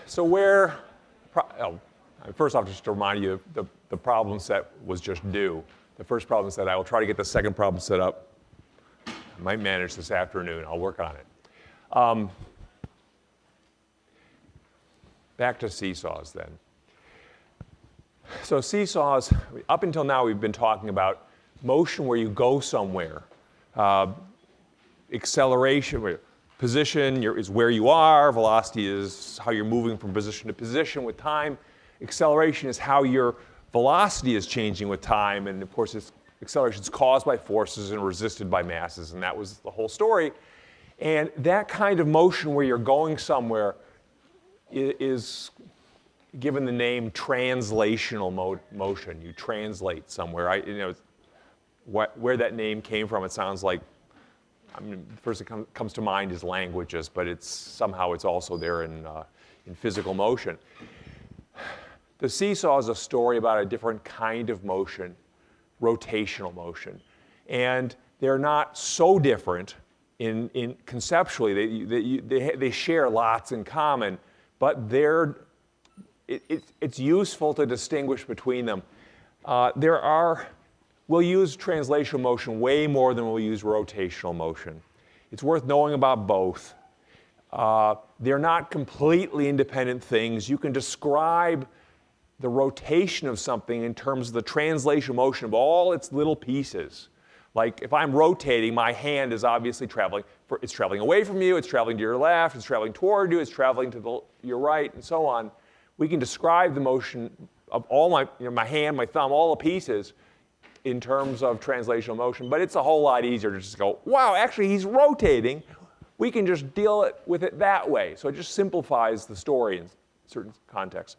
So first off, just to remind you, the problem set was just due. The first problem set, I will try to get the second problem set up. I might manage this afternoon. I'll work on it. Back to seesaws then. So seesaws, up until now we've been talking about motion where you go somewhere. Acceleration, position is where you are. Velocity is how you're moving from position to position with time. Acceleration is how your velocity is changing with time. And of course, acceleration is caused by forces and resisted by masses. And that was the whole story. And that kind of motion where you're going somewhere is given the name translational motion. You translate somewhere. Where that name came from, it sounds like, the first thing comes to mind is languages, but somehow it's also there in physical motion. The seesaw is a story about a different kind of motion, rotational motion. And they're not so different in conceptually. They share lots in common, but it's useful to distinguish between them. We'll use translational motion way more than we'll use rotational motion. It's worth knowing about both. They're not completely independent things. You can describe the rotation of something in terms of the translation motion of all its little pieces. Like if I'm rotating, my hand is obviously traveling. It's traveling away from you, it's traveling to your left, it's traveling toward you, it's traveling to your right, and so on. We can describe the motion of all my hand, my thumb, all the pieces in terms of translational motion, but it's a whole lot easier to just go, wow, actually he's rotating. We can just deal with it that way. So it just simplifies the story in certain contexts.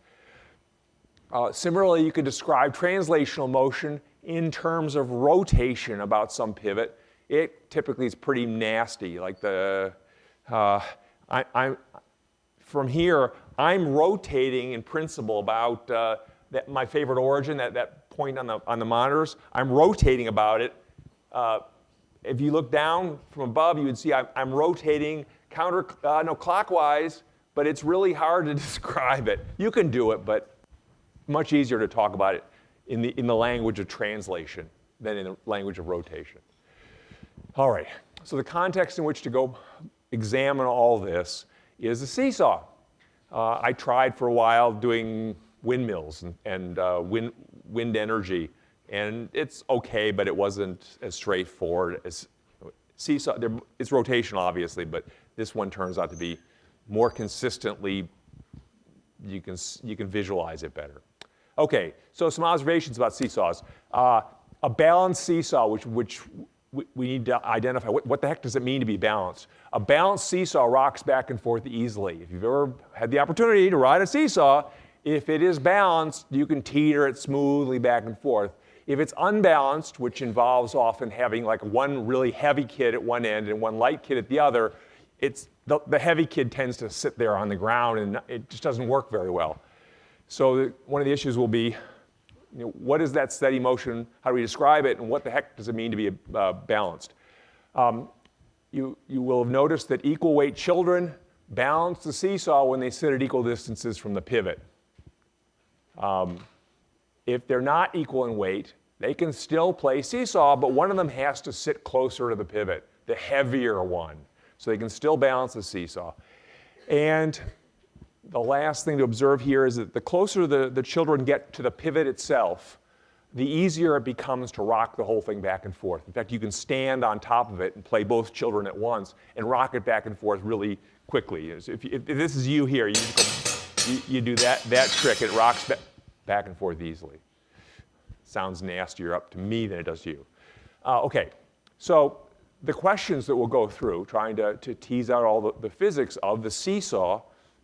Similarly, you could describe translational motion in terms of rotation about some pivot. It typically is pretty nasty. Like from here, I'm rotating in principle about my favorite origin, that point on the monitors. I'm rotating about it. If you look down from above, you would see I'm rotating clockwise, but it's really hard to describe it. You can do it, but much easier to talk about it in the language of translation than in the language of rotation. All right, so the context in which to go examine all this is the seesaw. I tried for a while doing windmills and wind energy, and it's okay, but it wasn't as straightforward as seesaw. It's rotational, obviously, but this one turns out to be more consistently. You can visualize it better. Okay, so some observations about seesaws. A balanced seesaw, which we need to identify. What the heck does it mean to be balanced? A balanced seesaw rocks back and forth easily. If you've ever had the opportunity to ride a seesaw, if it is balanced, you can teeter it smoothly back and forth. If it's unbalanced, which involves often having like one really heavy kid at one end and one light kid at the other, the heavy kid tends to sit there on the ground and it just doesn't work very well. So one of the issues will be, what is that steady motion? How do we describe it? And what the heck does it mean to be balanced? You will have noticed that equal weight children balance the seesaw when they sit at equal distances from the pivot. If they're not equal in weight, they can still play seesaw, but one of them has to sit closer to the pivot, the heavier one. So they can still balance the seesaw. And the last thing to observe here is that the closer the children get to the pivot itself, the easier it becomes to rock the whole thing back and forth. In fact, you can stand on top of it and play both children at once and rock it back and forth really quickly. If this is you here, you do that trick, it rocks back and forth easily. Sounds nastier up to me than it does to you. Okay, so the questions that we'll go through, trying to tease out all the physics of the seesaw,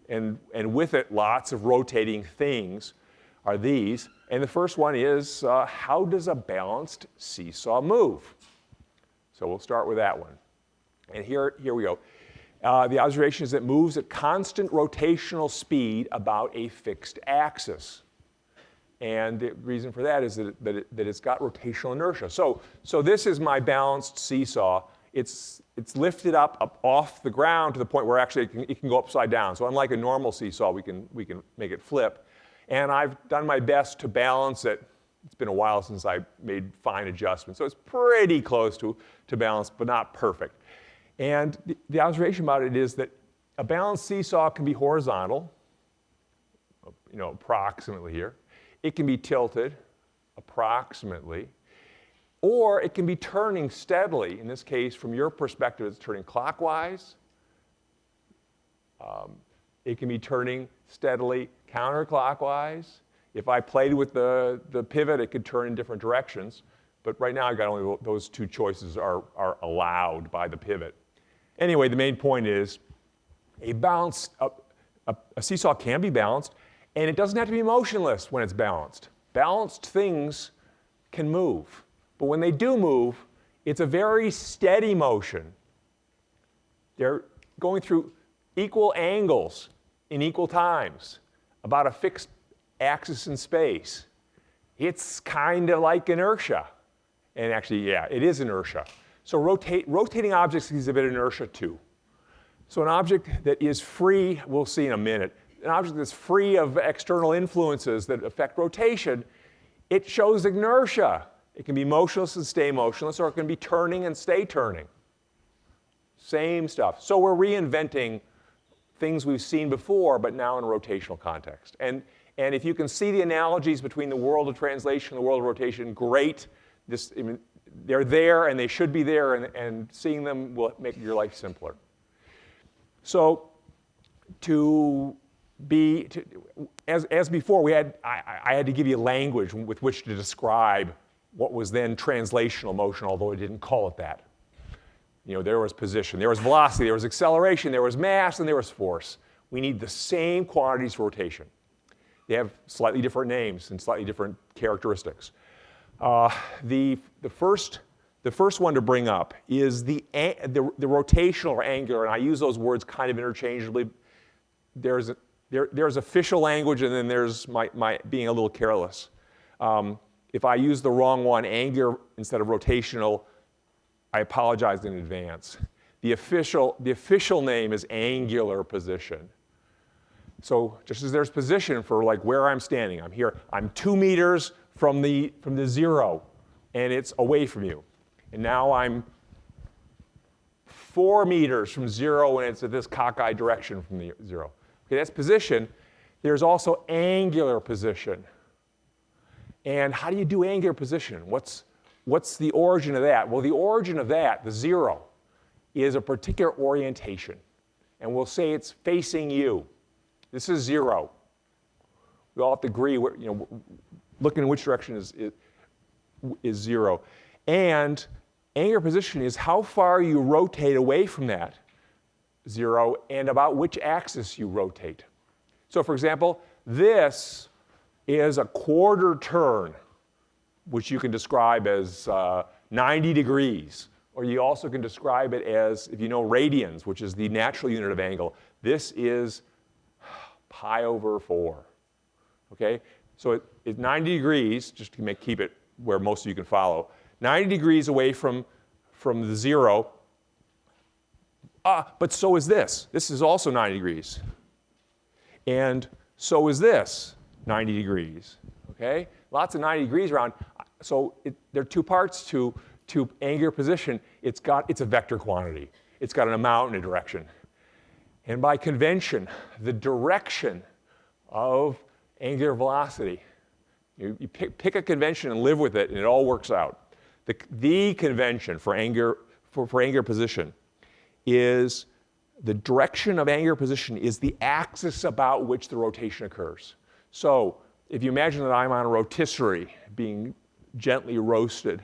and with it lots of rotating things, are these. And the first one is, how does a balanced seesaw move? So we'll start with that one. And here we go. The observation is that it moves at constant rotational speed about a fixed axis. And the reason for that is that it's got rotational inertia. So this is my balanced seesaw. It's it's lifted up off the ground to the point where actually it can go upside down. So unlike a normal seesaw, we can make it flip. And I've done my best to balance it. It's been a while since I made fine adjustments, so it's pretty close to balance, but not perfect. And the observation about it is that a balanced seesaw can be horizontal, approximately here. It can be tilted, approximately. Or it can be turning steadily. In this case, from your perspective, it's turning clockwise. It can be turning steadily counterclockwise. If I played with the pivot, it could turn in different directions. But right now, I've got only those two choices are allowed by the pivot. Anyway, the main point is a seesaw can be balanced, and it doesn't have to be motionless when it's balanced. Balanced things can move. But when they do move, it's a very steady motion. They're going through equal angles in equal times, about a fixed axis in space. It's kind of like inertia. And actually, yeah, it is inertia. So rotating objects exhibit inertia too. So an object that is free, we'll see in a minute, an object that's free of external influences that affect rotation, it shows inertia. It can be motionless and stay motionless, or it can be turning and stay turning. Same stuff. So we're reinventing things we've seen before, but now in a rotational context. And if you can see the analogies between the world of translation and the world of rotation, great. They're there, and they should be there, and seeing them will make your life simpler. So as before, I had to give you language with which to describe what was then translational motion, although I didn't call it that. There was position, there was velocity, there was acceleration, there was mass, and there was force. We need the same quantities for rotation. They have slightly different names and slightly different characteristics. The first one to bring up is the rotational or angular, and I use those words kind of interchangeably. There's official language, and then there's my being a little careless. If I use the wrong one, angular instead of rotational, I apologize in advance. The official name is angular position. So just as there's position for like where I'm standing, I'm here, I'm 2 meters from the zero, and it's away from you. And now I'm 4 meters from zero, and it's at this cockeyed direction from the zero. Okay, that's position. There's also angular position. And how do you do angular position? What's the origin of that? Well, the origin of that, the zero, is a particular orientation. And we'll say it's facing you. This is zero. We all have to agree, looking in which direction is zero. And angular position is how far you rotate away from that zero and about which axis you rotate. So for example, this is a quarter turn, which you can describe as 90 degrees. Or you also can describe it as, if you know radians, which is the natural unit of angle, this is pi over 4. Okay? So it's 90 degrees, just to keep it where most of you can follow. 90 degrees away from the zero. But so is this. This is also 90 degrees. And so is this, 90 degrees. Okay? Lots of 90 degrees around. So there are two parts to angular position. It's a vector quantity. It's got an amount and a direction. And by convention, the direction of angular velocity, you pick a convention and live with it, and it all works out. The convention for angular position is the direction of angular position is the axis about which the rotation occurs. So if you imagine that I'm on a rotisserie being gently roasted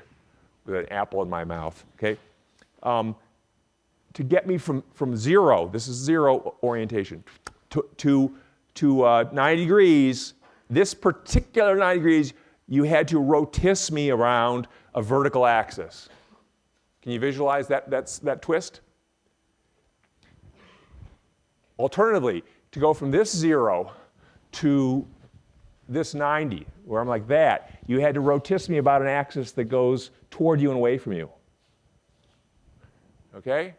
with an apple in my mouth, okay? To get me from zero, this is zero orientation, to 90 degrees, this particular 90 degrees, you had to rotis me around a vertical axis. Can you visualize that twist? Alternatively, to go from this zero to this 90, where I'm like that, you had to rotis me about an axis that goes toward you and away from you. okay?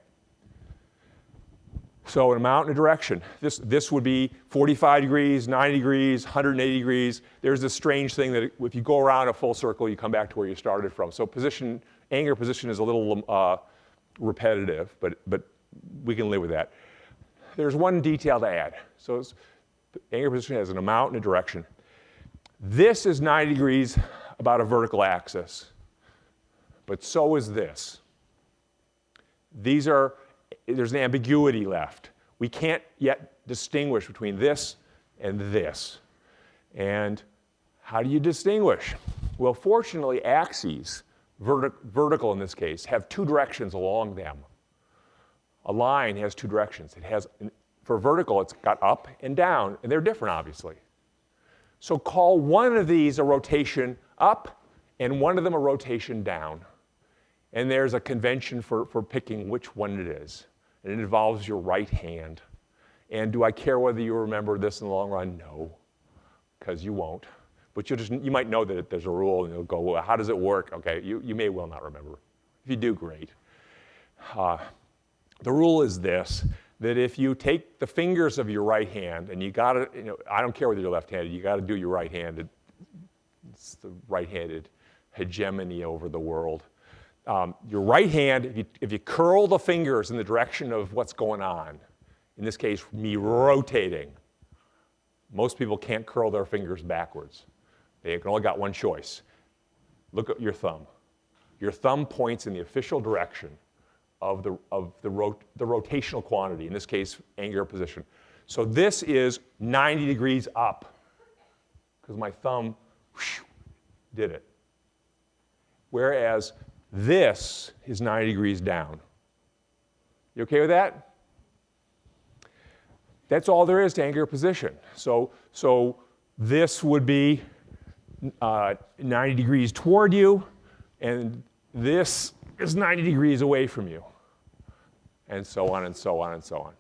So an amount and a direction. This would be 45 degrees, 90 degrees, 180 degrees. There's this strange thing that if you go around a full circle, you come back to where you started from. So position, angular position is a little repetitive, but we can live with that. There's one detail to add. So angular position has an amount and a direction. This is 90 degrees about a vertical axis, but so is this. There's an ambiguity left. We can't yet distinguish between this and this. And how do you distinguish? Well, fortunately, axes, vertical in this case, have two directions along them. A line has two directions. It has, for vertical, it's got up and down, and they're different, obviously. So call one of these a rotation up and one of them a rotation down. And there's a convention for picking which one it is. And it involves your right hand. And do I care whether you remember this in the long run? No, because you won't. But you might know that there's a rule, and you'll go, well, how does it work? Okay, you may well not remember. If you do, great. The rule is this, that if you take the fingers of your right hand, and you gotta, I don't care whether you're left-handed, you gotta do your right-handed. It's the right-handed hegemony over the world. Your right hand, if you curl the fingers in the direction of what's going on, in this case, me rotating, most people can't curl their fingers backwards. They only got one choice. Look at your thumb. Your thumb points in the official direction of the rotational quantity, in this case, angular position. So this is 90 degrees up, because my thumb did it. Whereas this is 90 degrees down. You okay with that? That's all there is to angular position. So this would be 90 degrees toward you, and this is 90 degrees away from you, and so on and so on and so on.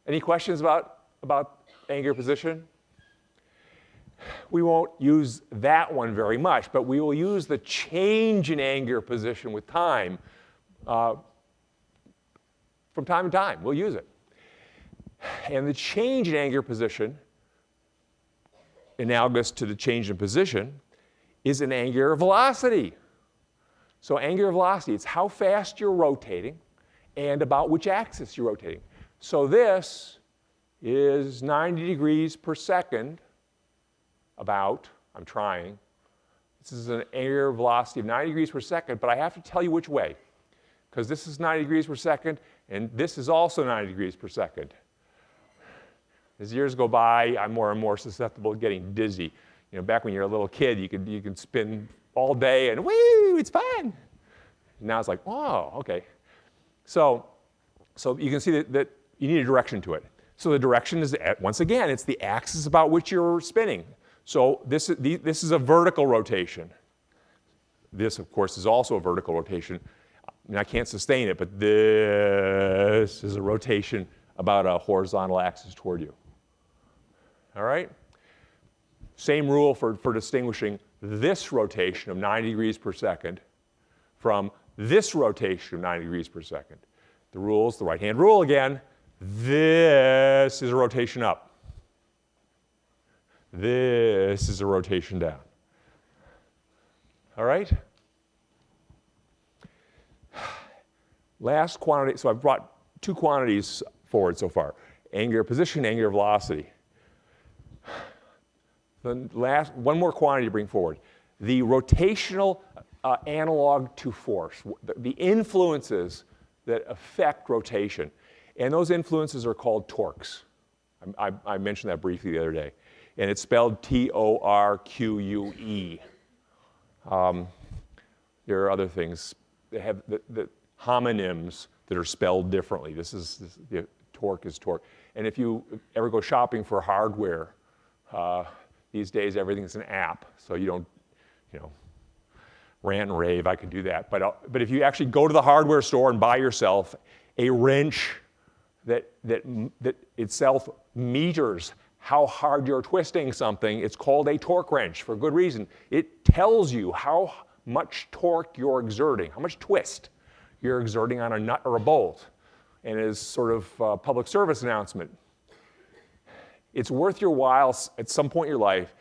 Any questions about angular position? We won't use that one very much, but we will use the change in angular position with time. From time to time, we'll use it. And the change in angular position, analogous to the change in position, is an angular velocity. So angular velocity, it's how fast you're rotating and about which axis you're rotating. So this is 90 degrees per second. I'm trying. This is an angular velocity of 90 degrees per second, but I have to tell you which way, because this is 90 degrees per second, and this is also 90 degrees per second. As years go by, I'm more and more susceptible to getting dizzy. Back when you're a little kid, you could spin all day, and woo, it's fun. Now it's like, oh, okay. So you can see that you need a direction to it. So the direction is, once again, it's the axis about which you're spinning. So this is a vertical rotation. This, of course, is also a vertical rotation. I can't sustain it, but this is a rotation about a horizontal axis toward you. All right? Same rule for distinguishing this rotation of 90 degrees per second from this rotation of 90 degrees per second. The rules, the right-hand rule again, this is a rotation up. This is a rotation down. All right? Last quantity, so I've brought two quantities forward so far. Angular position, angular velocity. The last, one more quantity to bring forward. The rotational analog to force, the influences that affect rotation. And those influences are called torques. I mentioned that briefly the other day. And it's spelled T-O-R-Q-U-E. There are other things that have the homonyms that are spelled differently. The torque is torque. And if you ever go shopping for hardware, these days everything's an app, so you don't, rant and rave, I could do that. But if you actually go to the hardware store and buy yourself a wrench that itself meters how hard you're twisting something, it's called a torque wrench for good reason. It tells you how much torque you're exerting, how much twist you're exerting on a nut or a bolt. And as sort of a public service announcement, it's worth your while at some point in your life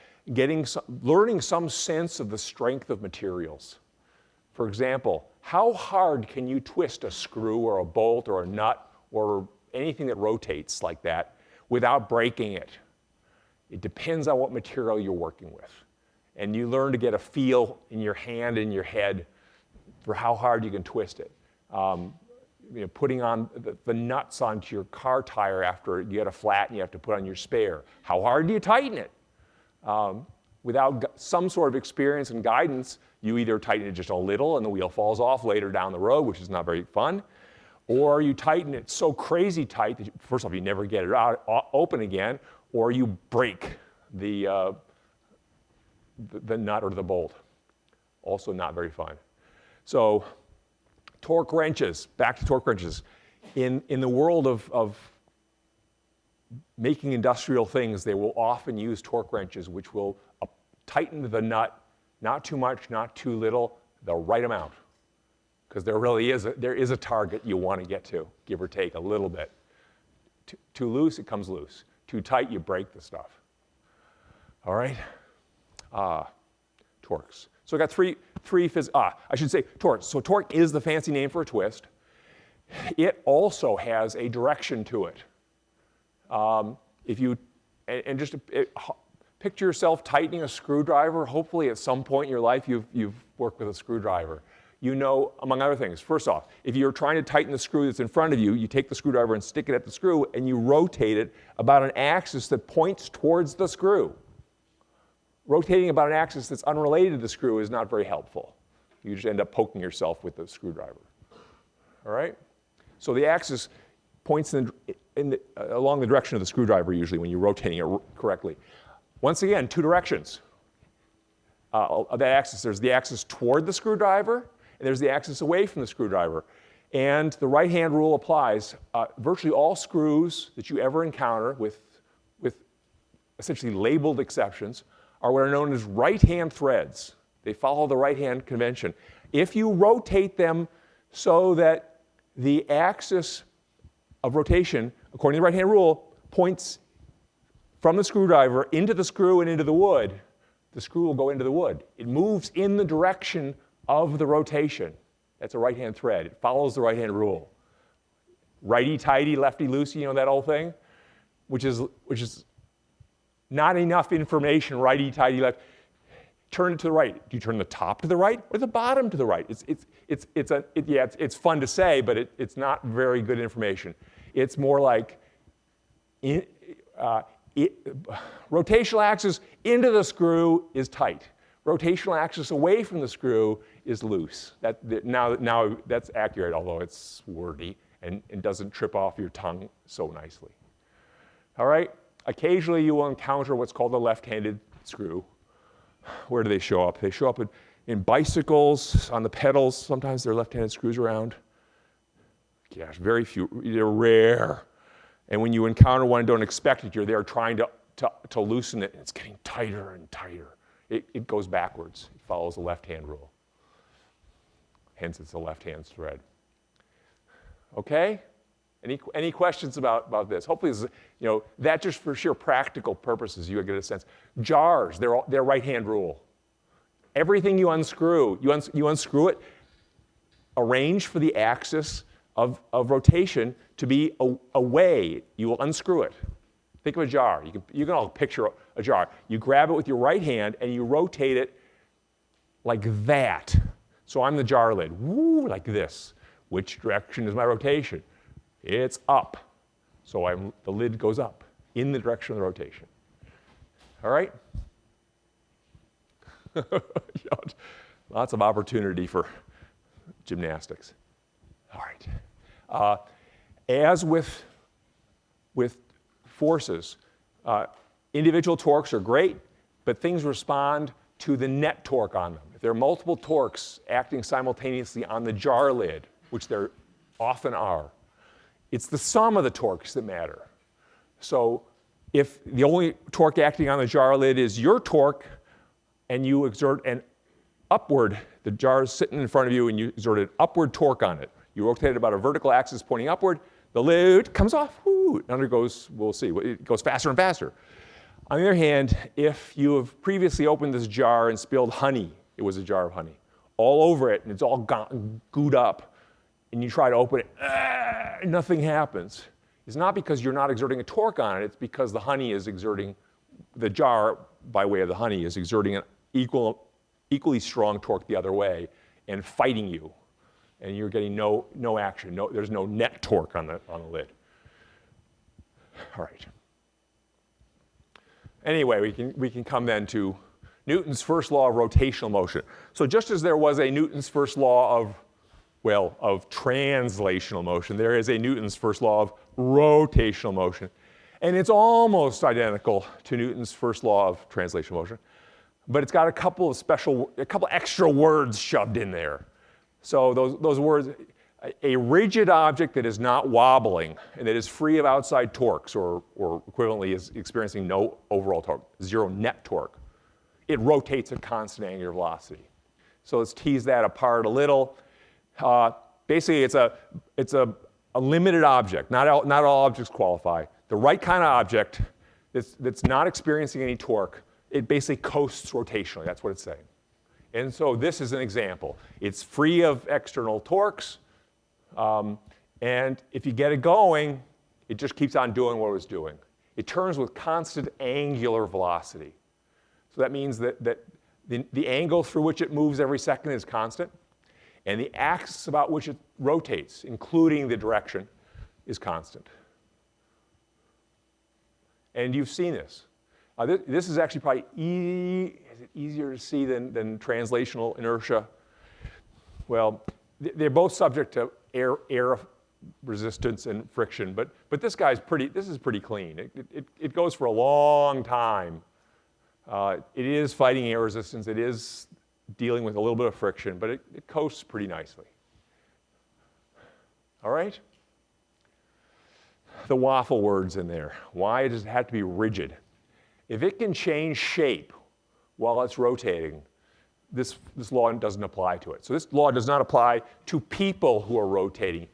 learning some sense of the strength of materials. For example, how hard can you twist a screw or a bolt or a nut or anything that rotates like that without breaking it? It depends on what material you're working with. And you learn to get a feel in your hand and your head for how hard you can twist it. Putting on the nuts onto your car tire after you get a flat and you have to put on your spare. How hard do you tighten it? Without some sort of experience and guidance, you either tighten it just a little and the wheel falls off later down the road, which is not very fun, or you tighten it so crazy tight that first off, you never get it open again, or you break the nut or the bolt. Also not very fun. So torque wrenches, back to torque wrenches. In the world of making industrial things, they will often use torque wrenches, which will tighten the nut, not too much, not too little, the right amount. Because there is a target you want to get to, give or take a little bit. Too loose, it comes loose. Too tight, you break the stuff. All right? Torques. So I got three I should say torques. So torque is the fancy name for a twist. It also has a direction to it. Picture yourself tightening a screwdriver. Hopefully at some point in your life you've worked with a screwdriver. You know, among other things, first off, if you're trying to tighten the screw that's in front of you, you take the screwdriver and stick it at the screw and you rotate it about an axis that points towards the screw. Rotating about an axis that's unrelated to the screw is not very helpful. You just end up poking yourself with the screwdriver. All right? So the axis points along the direction of the screwdriver usually when you're rotating it correctly. Once again, two directions of that axis. There's the axis toward the screwdriver, and there's the axis away from the screwdriver. And the right-hand rule applies. Virtually all screws that you ever encounter, with essentially labeled exceptions, are what are known as right-hand threads. They follow the right-hand convention. If you rotate them so that the axis of rotation, according to the right-hand rule, points from the screwdriver into the screw and into the wood, the screw will go into the wood. It moves in the direction of the rotation. That's a right-hand thread. It follows the right-hand rule. Righty-tighty, lefty-loosey, you know that old thing? Which is not enough information, righty-tighty, left. Turn it to the right. Do you turn the top to the right or the bottom to the right? It's fun to say, but it's not very good information. It's more like rotational axis into the screw is tight. Rotational axis away from the screw is loose. Now that's accurate, although it's wordy and doesn't trip off your tongue so nicely. All right? Occasionally you will encounter what's called the left-handed screw. Where do they show up? They show up in bicycles, on the pedals. Sometimes there are left-handed screws around. Gosh, very few. They're rare. And when you encounter one and don't expect it, you're there trying to loosen it, and it's getting tighter and tighter. It goes backwards. It follows the left-hand rule. Hence, it's a left-hand thread. Okay? Any questions about this? Hopefully, this is, that just for sheer practical purposes, you get a sense. Jars, they're right-hand rule. Everything you unscrew, you unscrew it, arrange for the axis of rotation to be away. You will unscrew it. Think of a jar. You can all picture a jar. You grab it with your right hand and you rotate it like that. So I'm the jar lid. Woo, like this. Which direction is my rotation? It's up. So the lid goes up in the direction of the rotation. All right? Lots of opportunity for gymnastics. All right. As with forces, individual torques are great, but things respond to the net torque on them. If there are multiple torques acting simultaneously on the jar lid, which there often are, it's the sum of the torques that matter. So if the only torque acting on the jar lid is your torque, and you exert an upward, the jar is sitting in front of you and you exert an upward torque on it, You rotate it about a vertical axis pointing upward, the lid comes off, whoo, it undergoes, we'll see, it goes faster and faster. On the other hand, if you have previously opened this jar and spilled honey, it was a jar of honey, all over it, and it's all gooed up, and you try to open it, nothing happens. It's not because you're not exerting a torque on it, it's because the honey is exerting, the jar, by way of the honey, is exerting an equally strong torque the other way and fighting you. And you're getting no action, there's no net torque on the lid. All right. Anyway, we can come then to Newton's first law of rotational motion. So just as there was a Newton's first law of translational motion, there is a Newton's first law of rotational motion. And it's almost identical to Newton's first law of translational motion, but it's got a couple extra words shoved in there. So those words, a rigid object that is not wobbling and that is free of outside torques, or equivalently is experiencing no overall torque, zero net torque, it rotates at constant angular velocity. So let's tease that apart a little. Basically, it's a limited object. Not all objects qualify. The right kind of object that's not experiencing any torque, it basically coasts rotationally. That's what it's saying. And so this is an example. It's free of external torques, and if you get it going, it just keeps on doing what it was doing. It turns with constant angular velocity. So that means that the angle through which it moves every second is constant, and the axis about which it rotates, including the direction, is constant. And you've seen this. This is actually probably easier to see than translational inertia. Well, they're both subject to air resistance and friction, but this is pretty clean. It goes for a long time. It is fighting air resistance. It is dealing with a little bit of friction, but it coasts pretty nicely. All right? The waffle words in there. Why does it have to be rigid? If it can change shape while it's rotating, this law doesn't apply to it. So this law does not apply to people who are rotating,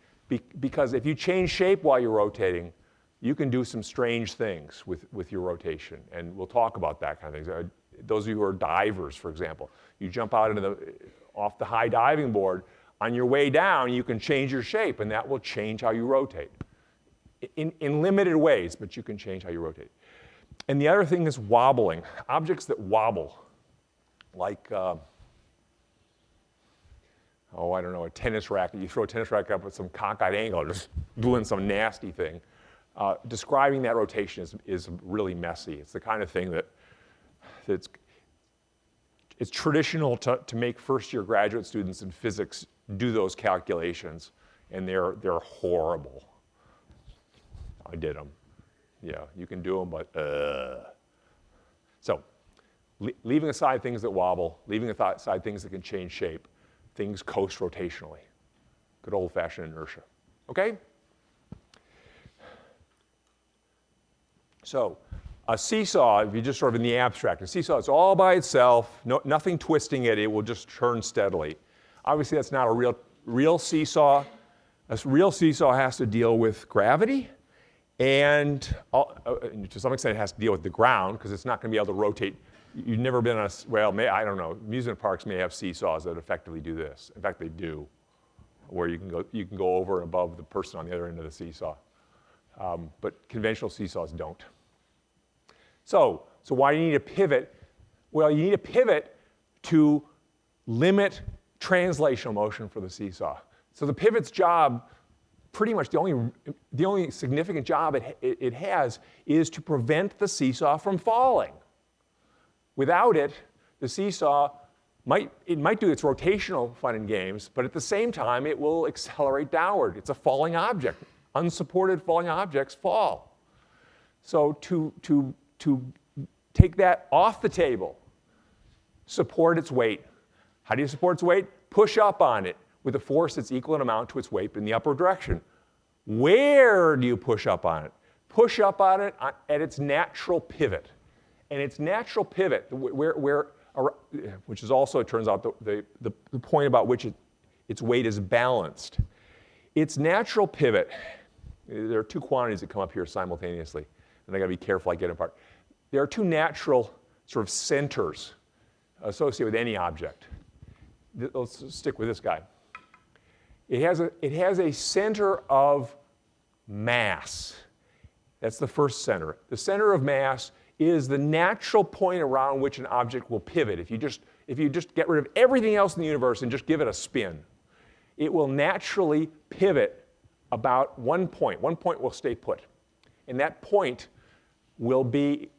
because if you change shape while you're rotating, you can do some strange things with your rotation, and we'll talk about that kind of things. Those of you who are divers, for example, you jump out off the high diving board. On your way down, you can change your shape, and that will change how you rotate. In limited ways, but you can change how you rotate. And the other thing is wobbling. Objects that wobble, like, I don't know, a tennis racket. You throw a tennis racket up with some cockeyed angle, just doing some nasty thing. Describing that rotation is really messy. It's the kind of thing it's traditional to make first-year graduate students in physics do those calculations, and they're horrible. I did them. Yeah, you can do them, but So, leaving aside things that wobble, leaving aside things that can change shape, things coast rotationally. Good old-fashioned inertia. Okay? So, a seesaw, if you just sort of in the abstract, a seesaw, it's all by itself, nothing twisting it, it will just turn steadily. Obviously, that's not a real seesaw. A real seesaw has to deal with gravity, and to some extent it has to deal with the ground, because it's not going to be able to rotate. You've never been on I don't know, amusement parks may have seesaws that effectively do this. In fact, they do, where you can go over and above the person on the other end of the seesaw. But conventional seesaws don't. So why do you need a pivot? Well, you need a pivot to limit translational motion for the seesaw. So the pivot's job, pretty much the only significant job it has, is to prevent the seesaw from falling. Without it, the seesaw might do its rotational fun and games, but at the same time, it will accelerate downward. It's a falling object. Unsupported falling objects fall. So to take that off the table, support its weight. How do you support its weight? Push up on it with a force that's equal in amount to its weight in the upward direction. Where do you push up on it? Push up on it at its natural pivot. And its natural pivot, which is also, it turns out, the point about which its weight is balanced, Its natural pivot, there are two quantities that come up here simultaneously, and I got to be careful I get them apart. There are two natural sort of centers associated with any object. Let's stick with this guy. It has a center of mass. That's the first center. The center of mass is the natural point around which an object will pivot. If you just get rid of everything else in the universe and just give it a spin, it will naturally pivot about one point. One point will stay put. And that point will be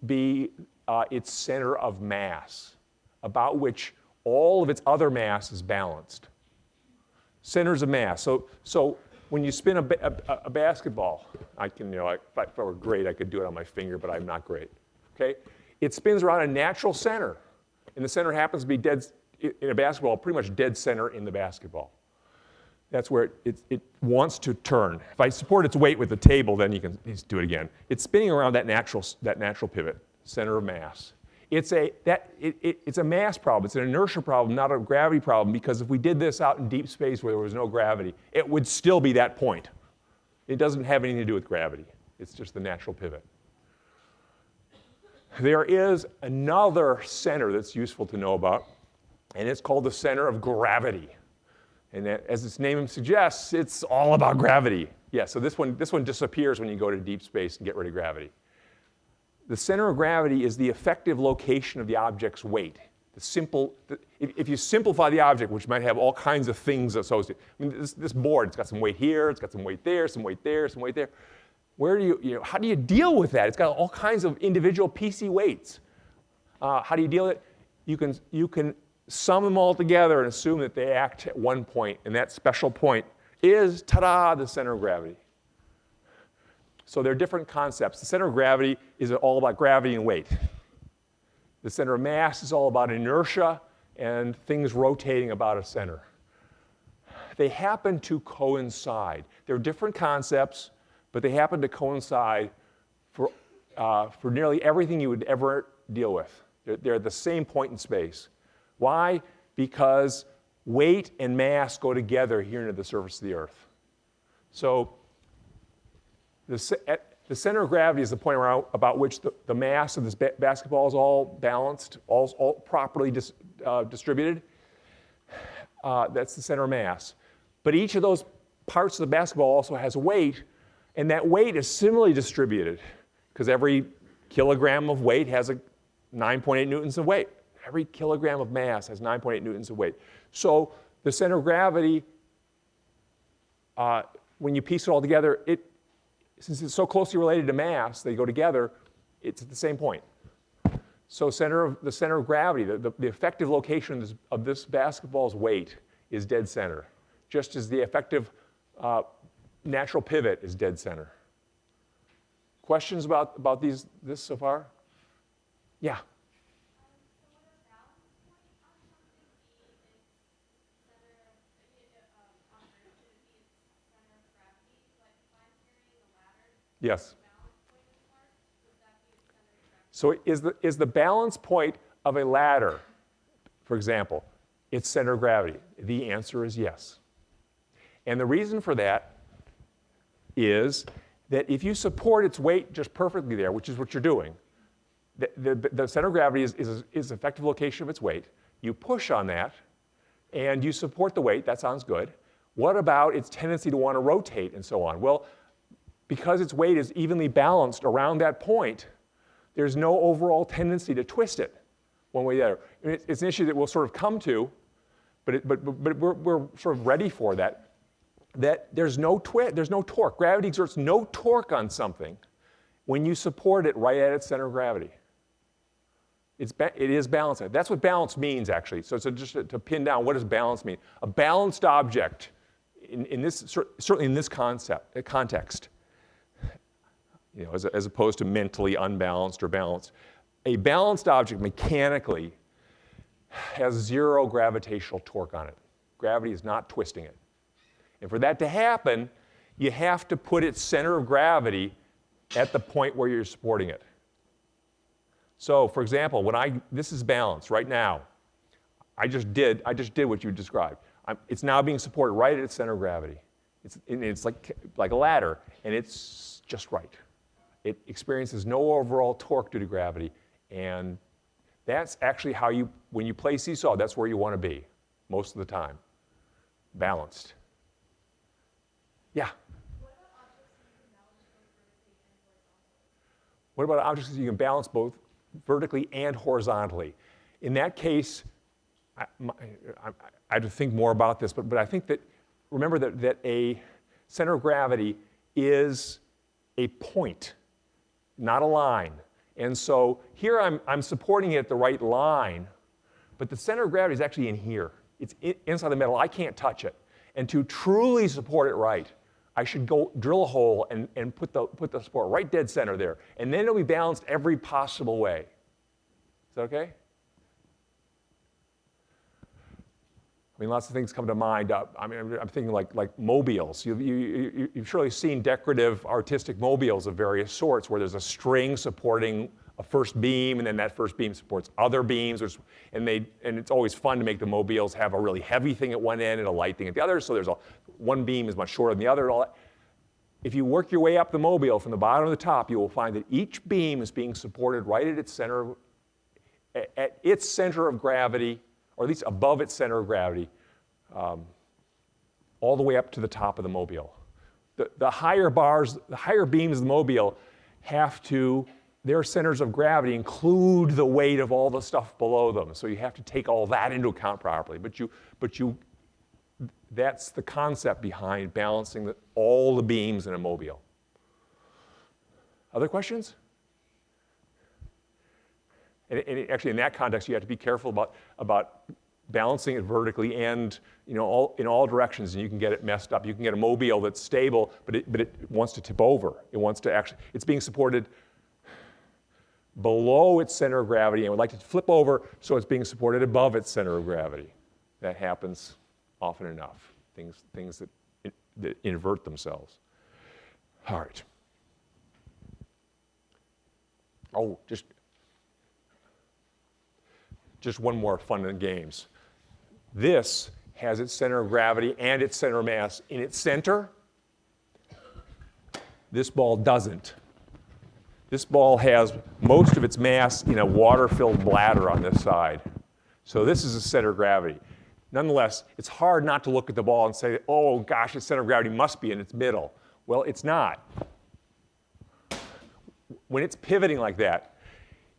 its center of mass, about which all of its other mass is balanced. Centers of mass. So when you spin a basketball, I can, if I were great, I could do it on my finger, but I'm not great. Okay? It spins around a natural center. And the center happens to be dead, in a basketball, pretty much dead center in the basketball. That's where it wants to turn. If I support its weight with the table, then you can do it again. It's spinning around that natural pivot, center of mass. It's a mass problem. It's an inertia problem, not a gravity problem, because if we did this out in deep space where there was no gravity, it would still be that point. It doesn't have anything to do with gravity. It's just the natural pivot. There is another center that's useful to know about, and it's called the center of gravity. And as its name suggests, it's all about gravity. Yeah, so this one disappears when you go to deep space and get rid of gravity. The center of gravity is the effective location of the object's weight. If you simplify the object, which might have all kinds of things associated. I mean, this board, it's got some weight here, it's got some weight there, some weight there, some weight there. How do you deal with that? It's got all kinds of individual PC weights. How do you deal with it? You can sum them all together and assume that they act at one point, and that special point is, ta-da, the center of gravity. So there are different concepts. The center of gravity is all about gravity and weight. The center of mass is all about inertia and things rotating about a center. They happen to coincide. They're different concepts, but they happen to coincide for nearly everything you would ever deal with. They're at the same point in space. Why? Because weight and mass go together here near the surface of the Earth. So the center of gravity is the point about which the mass of this basketball is all balanced, all properly distributed. That's the center of mass. But each of those parts of the basketball also has a weight, and that weight is similarly distributed, because every kilogram of weight has 9.8 newtons of weight. Every kilogram of mass has 9.8 newtons of weight. So the center of gravity, when you piece it all together, since it's so closely related to mass, they go together, it's at the same point. So the center of gravity, the effective location of this basketball's weight is dead center, just as the effective natural pivot is dead center. Questions about this so far? Yeah. Yes. So is the balance point of a ladder, for example, its center of gravity? The answer is yes. And the reason for that is that if you support its weight just perfectly there, which is what you're doing, the center of gravity is the effective location of its weight. You push on that, and you support the weight. That sounds good. What about its tendency to want to rotate and so on? Well, because its weight is evenly balanced around that point, there's no overall tendency to twist it one way or the other. I mean, it's an issue that we'll sort of come to, but we're sort of ready for that. That there's no torque. Gravity exerts no torque on something when you support it right at its center of gravity. It is balanced. That's what balance means, actually. So just to pin down, what does balance mean? A balanced object, certainly in this context, as opposed to mentally unbalanced or balanced. A balanced object mechanically has zero gravitational torque on it. Gravity is not twisting it. And for that to happen, you have to put its center of gravity at the point where you're supporting it. So, for example, this is balanced right now. I just did what you described. It's now being supported right at its center of gravity. It's like a ladder, and it's just right. It experiences no overall torque due to gravity, and that's actually how when you play Seesaw, that's where you want to be most of the time, balanced. Yeah? What about objects that you can balance both vertically and horizontally? In that case, I have to think more about this, but I think that, remember that a center of gravity is a point, not a line. And so here I'm supporting it at the right line, but the center of gravity is actually in here. It's inside the metal. I can't touch it. And to truly support it right, I should go drill a hole and put the support right dead center there. And then it'll be balanced every possible way. Is that okay? I mean, lots of things come to mind. I'm thinking like mobiles. You've surely seen decorative artistic mobiles of various sorts where there's a string supporting a first beam, and then that first beam supports other beams. And it's always fun to make the mobiles have a really heavy thing at one end and a light thing at the other. So there's one beam is much shorter than the other. And all that. If you work your way up the mobile from the bottom to the top, you will find that each beam is being supported right at its center of gravity, or at least above its center of gravity, all the way up to the top of the mobile. The higher bars, the higher beams of the mobile their centers of gravity include the weight of all the stuff below them. So you have to take all that into account properly. That's the concept behind balancing all the beams in a mobile. Other questions? And actually, in that context, you have to be careful about balancing it vertically and in all directions, and you can get it messed up. You can get a mobile that's stable, but it wants to tip over. It's being supported below its center of gravity and would like to flip over, so it's being supported above its center of gravity. That happens often enough. Things that invert themselves. All right. Oh, just one more fun and games. This has its center of gravity and its center of mass in its center. This ball doesn't. This ball has most of its mass in a water-filled bladder on this side. So this is the center of gravity. Nonetheless, it's hard not to look at the ball and say, oh gosh, its center of gravity must be in its middle. Well, it's not. When it's pivoting like that,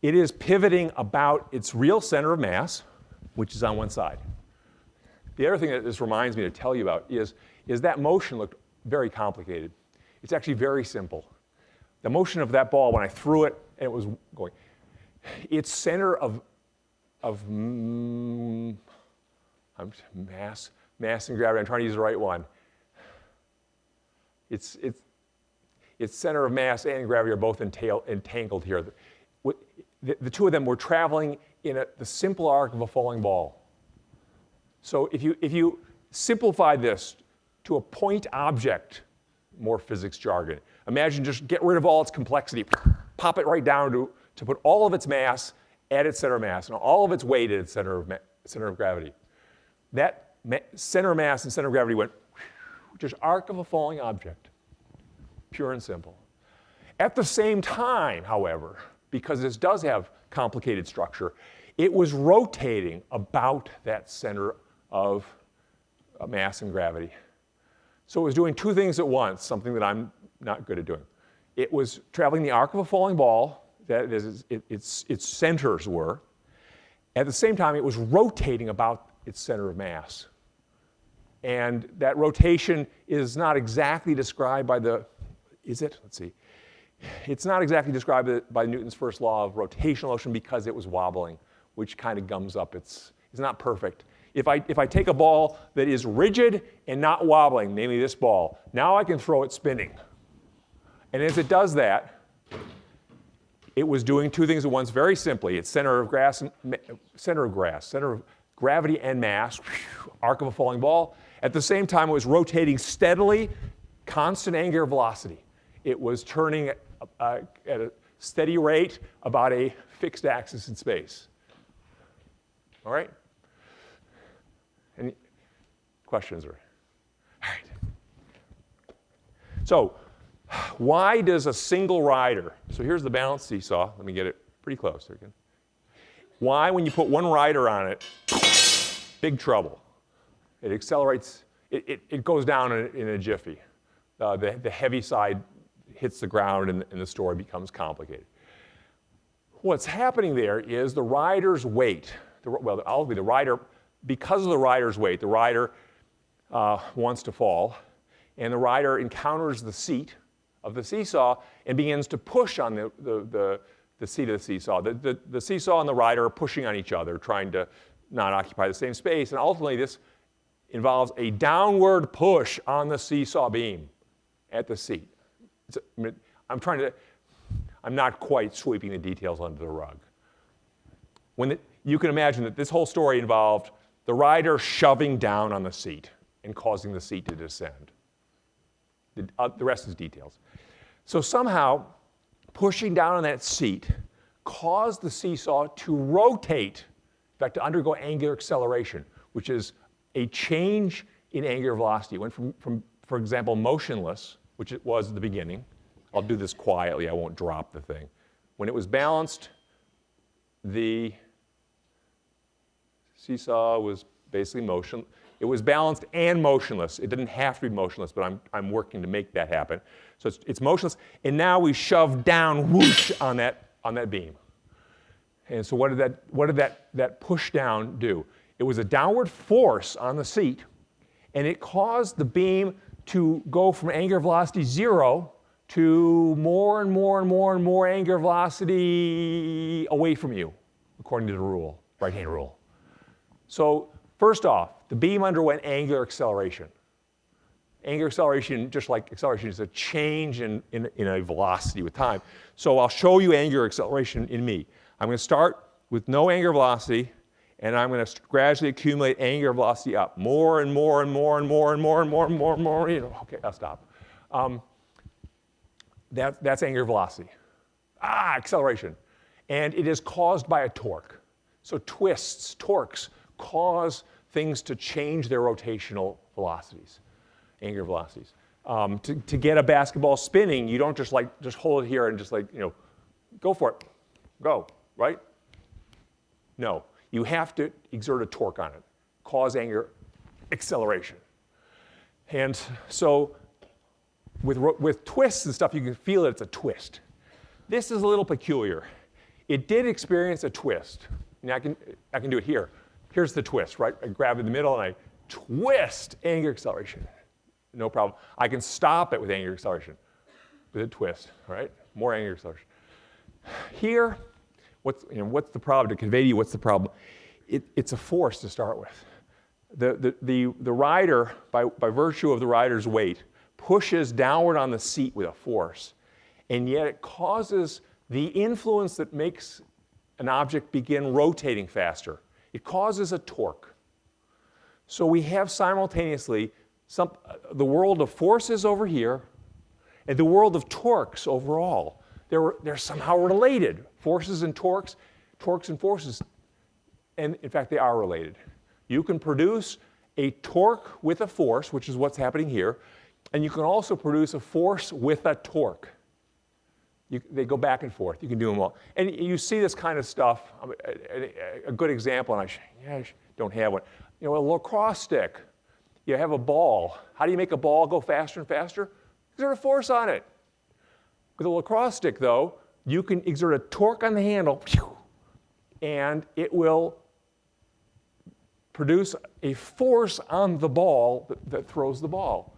it is pivoting about its real center of mass, which is on one side. The other thing that this reminds me to tell you about is that motion looked very complicated. It's actually very simple. The motion of that ball, when I threw it and it was going, its center of mass and gravity, I'm trying to use the right one. Its center of mass and gravity are both entangled here. The two of them were traveling in the simple arc of a falling ball. So if you simplify this to a point object, more physics jargon, imagine just get rid of all its complexity, pop it right down to put all of its mass at its center of mass and all of its weight at its center of gravity. That center of mass and center of gravity went just arc of a falling object, pure and simple. At the same time, however, because this does have complicated structure, it was rotating about that center of mass and gravity. So it was doing two things at once, something that I'm not good at doing. It was traveling the arc of a falling ball, that is, its centers were. At the same time, it was rotating about its center of mass. And that rotation is not exactly described by is it? Let's see. It's not exactly described by Newton's first law of rotational motion because it was wobbling, which kind of gums up. It's not perfect. If I take a ball that is rigid and not wobbling, namely this ball, now I can throw it spinning. And as it does that, it was doing two things at once very simply. Its center of gravity and mass, arc of a falling ball. At the same time, it was rotating steadily, constant angular velocity. It was turning at a steady rate about a fixed axis in space. All right? Any questions? All right. So why does a single rider, so here's the balanced seesaw. Let me get it pretty close there again. Why, when you put one rider on it, big trouble. It accelerates, it goes down in a jiffy. The heavy side hits the ground and the story becomes complicated. What's happening there is the rider's weight, ultimately the rider, because of the rider's weight, the rider wants to fall, and the rider encounters the seat of the seesaw and begins to push on the seat of the seesaw. The seesaw and the rider are pushing on each other, trying to not occupy the same space, and ultimately this involves a downward push on the seesaw beam at the seat. I'm not quite sweeping the details under the rug. You can imagine that this whole story involved the rider shoving down on the seat and causing the seat to descend. The rest is details. So somehow, pushing down on that seat caused the seesaw to rotate, in fact, to undergo angular acceleration, which is a change in angular velocity. It went from, for example, motionless, which it was at the beginning. I'll do this quietly, I won't drop the thing. When it was balanced, the seesaw was basically motion. It was balanced and motionless. It didn't have to be motionless, but I'm working to make that happen. So it's motionless, and now we shove down, whoosh, on that beam. And so what did that push down do? It was a downward force on the seat, and it caused the beam to go from angular velocity 0 to more and more and more and more angular velocity away from you, according to the rule, right-hand rule. So first off, the beam underwent angular acceleration. Angular acceleration, just like acceleration, is a change in a velocity with time. So I'll show you angular acceleration in me. I'm going to start with no angular velocity, and I'm going to gradually accumulate angular velocity up. More and more and more and more and more and more and more and more. Okay, I'll stop. That's angular velocity. Acceleration. And it is caused by a torque. So twists, torques, cause things to change their rotational velocities, angular velocities. To get a basketball spinning, you don't just hold it here and just go for it, go, right? No, you have to exert a torque on it, cause angular acceleration. And so with twists and stuff, you can feel that it's a twist. This is a little peculiar. It did experience a twist. Now I can do it here. Here's the twist, right? I grab in the middle and I twist, angular acceleration. No problem. I can stop it with angular acceleration, with a twist, all right? More angular acceleration. Here, what's the problem? To convey to you what's the problem? It's a force to start with. The rider, by virtue of the rider's weight, pushes downward on the seat with a force, and yet it causes the influence that makes an object begin rotating faster. It causes a torque. So we have simultaneously the world of forces over here and the world of torques overall. They're somehow related. Forces and torques, torques and forces, and in fact they are related. You can produce a torque with a force, which is what's happening here, and you can also produce a force with a torque. They go back and forth. You can do them all. And you see this kind of stuff. A good example, and I don't have one. A lacrosse stick. You have a ball. How do you make a ball go faster and faster? Exert a force on it. With a lacrosse stick, though, you can exert a torque on the handle, and it will produce a force on the ball that throws the ball.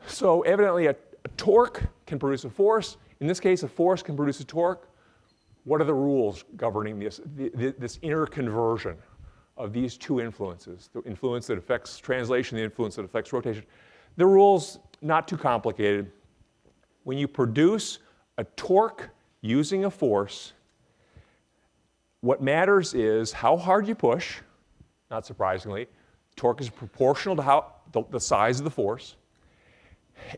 So evidently, a torque can produce a force. In this case, a force can produce a torque. What are the rules governing this interconversion of these two influences, the influence that affects translation, the influence that affects rotation? The rules, not too complicated. When you produce a torque using a force, what matters is how hard you push, not surprisingly. Torque is proportional to the size of the force,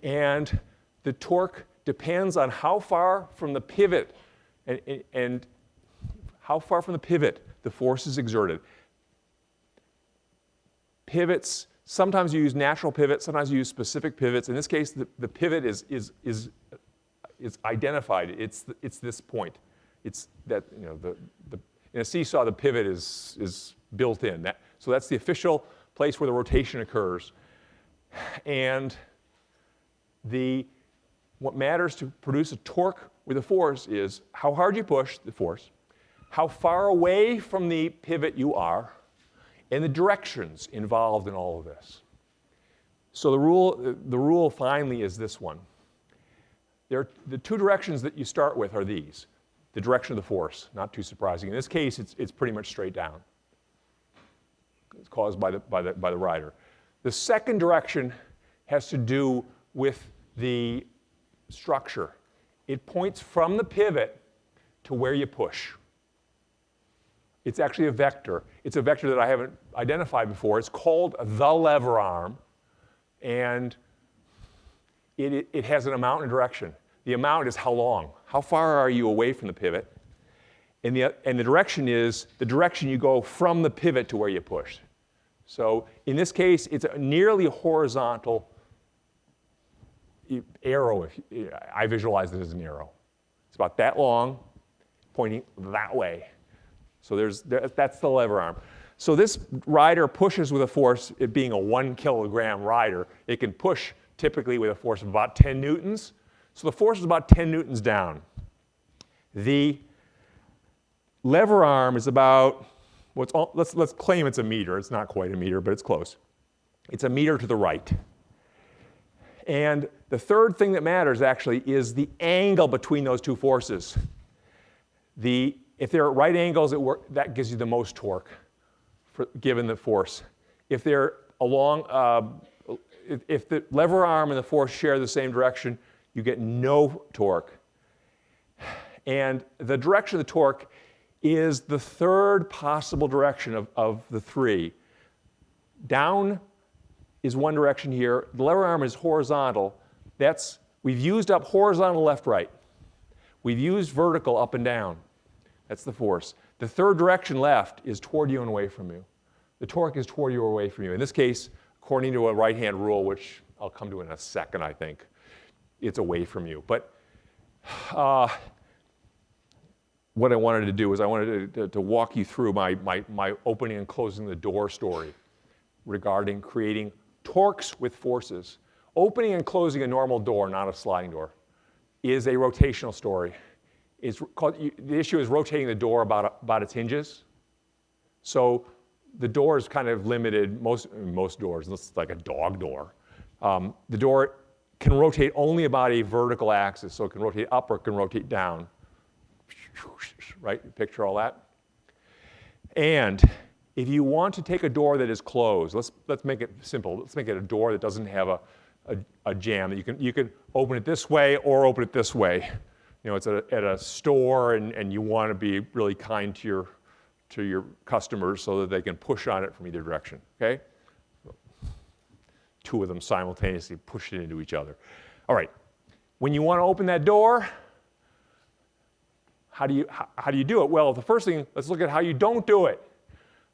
and the torque depends on how far from the pivot and how far from the pivot the force is exerted. Pivots Sometimes you use natural pivots, sometimes you use specific pivots. In this case, the pivot is identified. It's this point. It's that, you know, in a seesaw, the pivot is built in. So that's the official place where the rotation occurs. And what matters to produce a torque with a force is how hard you push the force, how far away from the pivot you are, and the directions involved in all of this. So the rule finally is this one. The two directions that you start with are these. The direction of the force, not too surprising. In this case, it's pretty much straight down. It's caused by the rider. The second direction has to do with the structure. It points from the pivot to where you push. It's actually a vector. It's a vector that I haven't identified before. It's called the lever arm, and it has an amount and direction. The amount is how long. How far are you away from the pivot? And the direction is the direction you go from the pivot to where you push. So in this case, it's a nearly horizontal arrow. I visualize it as an arrow. It's about that long, pointing that way. So that's the lever arm. So this rider pushes with a force, it being a 1 kilogram rider, it can push typically with a force of about 10 newtons. So the force is about 10 newtons down. The lever arm is about, let's claim it's a meter. It's not quite a meter, but it's close. It's a meter to the right. And the third thing that matters actually is the angle between those two forces. If they're at right angles, that gives you the most torque given the force. If they're if the lever arm and the force share the same direction, you get no torque. And the direction of the torque is the third possible direction of the three. Down is one direction here. The lever arm is horizontal. We've used up horizontal left, right. We've used vertical up and down. That's the force. The third direction left is toward you and away from you. The torque is toward you or away from you. In this case, according to a right-hand rule, which I'll come to in a second, I think, it's away from you. But what I wanted to do is I wanted to walk you through my opening and closing the door story regarding creating torques with forces. Opening and closing a normal door, not a sliding door, is a rotational story. The issue is rotating the door about its hinges. So the door is kind of limited, most doors, it's like a dog door. The door can rotate only about a vertical axis, so it can rotate up or it can rotate down. Right, you picture all that? And if you want to take a door that is closed, let's make it simple. Let's make it a door that doesn't have a jamb. You can open it this way or open it this way. You know, it's at a store and you want to be really kind to your customers so that they can push on it from either direction, okay? Two of them simultaneously push it into each other. All right, when you want to open that door, how do you do it? Well, the first thing, let's look at how you don't do it.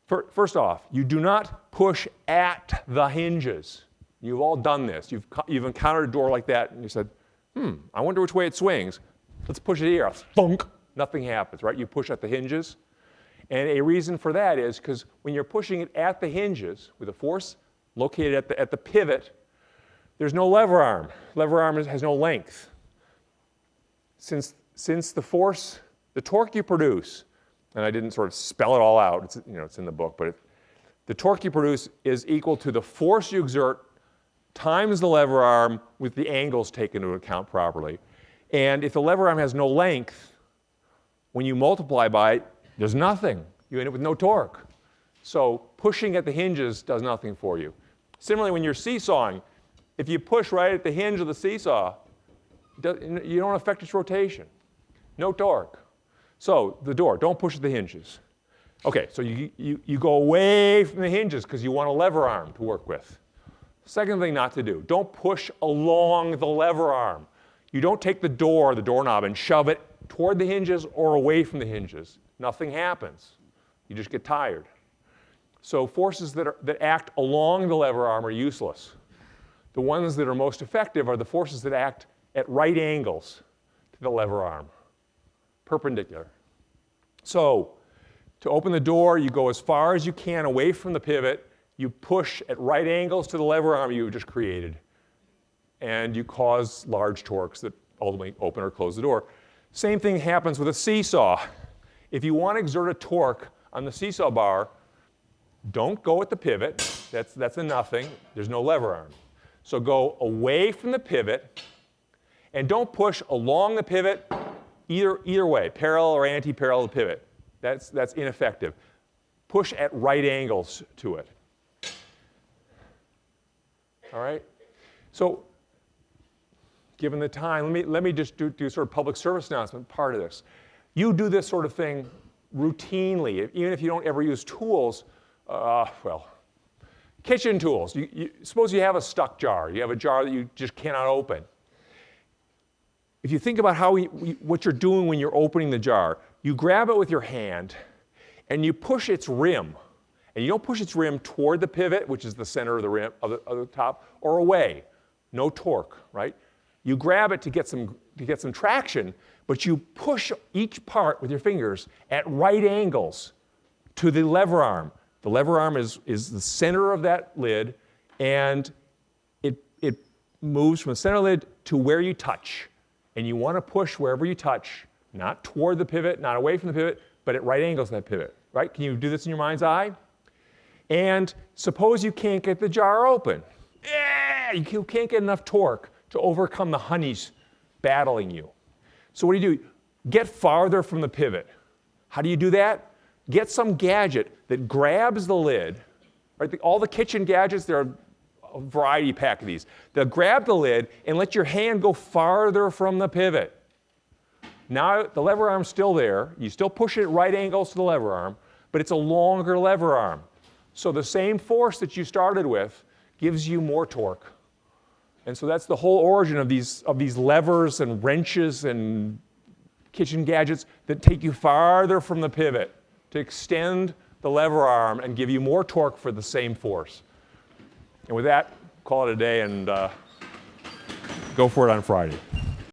First off, you do not push at the hinges. You've all done this. You've encountered a door like that and you said, I wonder which way it swings. Let's push it here. Thunk. Nothing happens, right? You push at the hinges. And a reason for that is because when you're pushing it at the hinges with a force located at the pivot, there's no lever arm. Lever arm has no length. Since the force, the torque you produce, and I didn't sort of spell it all out, it's in the book, but the torque you produce is equal to the force you exert times the lever arm with the angles taken into account properly. And if the lever arm has no length, when you multiply by it, there's nothing. You end up with no torque. So pushing at the hinges does nothing for you. Similarly, when you're seesawing, if you push right at the hinge of the seesaw, you don't affect its rotation. No torque. So the door, don't push at the hinges. Okay, so you go away from the hinges because you want a lever arm to work with. Second thing not to do, don't push along the lever arm. You don't take the doorknob, and shove it toward the hinges or away from the hinges. Nothing happens. You just get tired. So forces that act along the lever arm are useless. The ones that are most effective are the forces that act at right angles to the lever arm, perpendicular. So to open the door, you go as far as you can away from the pivot. You push at right angles to the lever arm you just created. And you cause large torques that ultimately open or close the door. Same thing happens with a seesaw. If you want to exert a torque on the seesaw bar, don't go at the pivot. That's a nothing. There's no lever arm. So go away from the pivot, and don't push along the pivot either way, parallel or anti-parallel to the pivot. That's ineffective. Push at right angles to it. All right? So given the time, let me just do sort of public service announcement part of this. You do this sort of thing routinely, even if you don't ever use tools. Well, kitchen tools. Suppose you have a stuck jar. You have a jar that you just cannot open. If you think about what you're doing when you're opening the jar, you grab it with your hand and you push its rim. And you don't push its rim toward the pivot, which is the center of the rim of the top, or away. No torque, right? You grab it to get some traction, but you push each part with your fingers at right angles to the lever arm. The lever arm is the center of that lid, and it moves from the center lid to where you touch. And you want to push wherever you touch, not toward the pivot, not away from the pivot, but at right angles to that pivot, right? Can you do this in your mind's eye? And suppose you can't get the jar open. You can't get enough torque to overcome the honeys battling you. So what do? Get farther from the pivot. How do you do that? Get some gadget that grabs the lid. Right? All the kitchen gadgets, there are a variety pack of these. They'll grab the lid and let your hand go farther from the pivot. Now the lever arm's still there. You still push it at right angles to the lever arm, but it's a longer lever arm. So the same force that you started with gives you more torque. And so that's the whole origin of these levers and wrenches and kitchen gadgets that take you farther from the pivot to extend the lever arm and give you more torque for the same force. And with that, call it a day and go for it on Friday.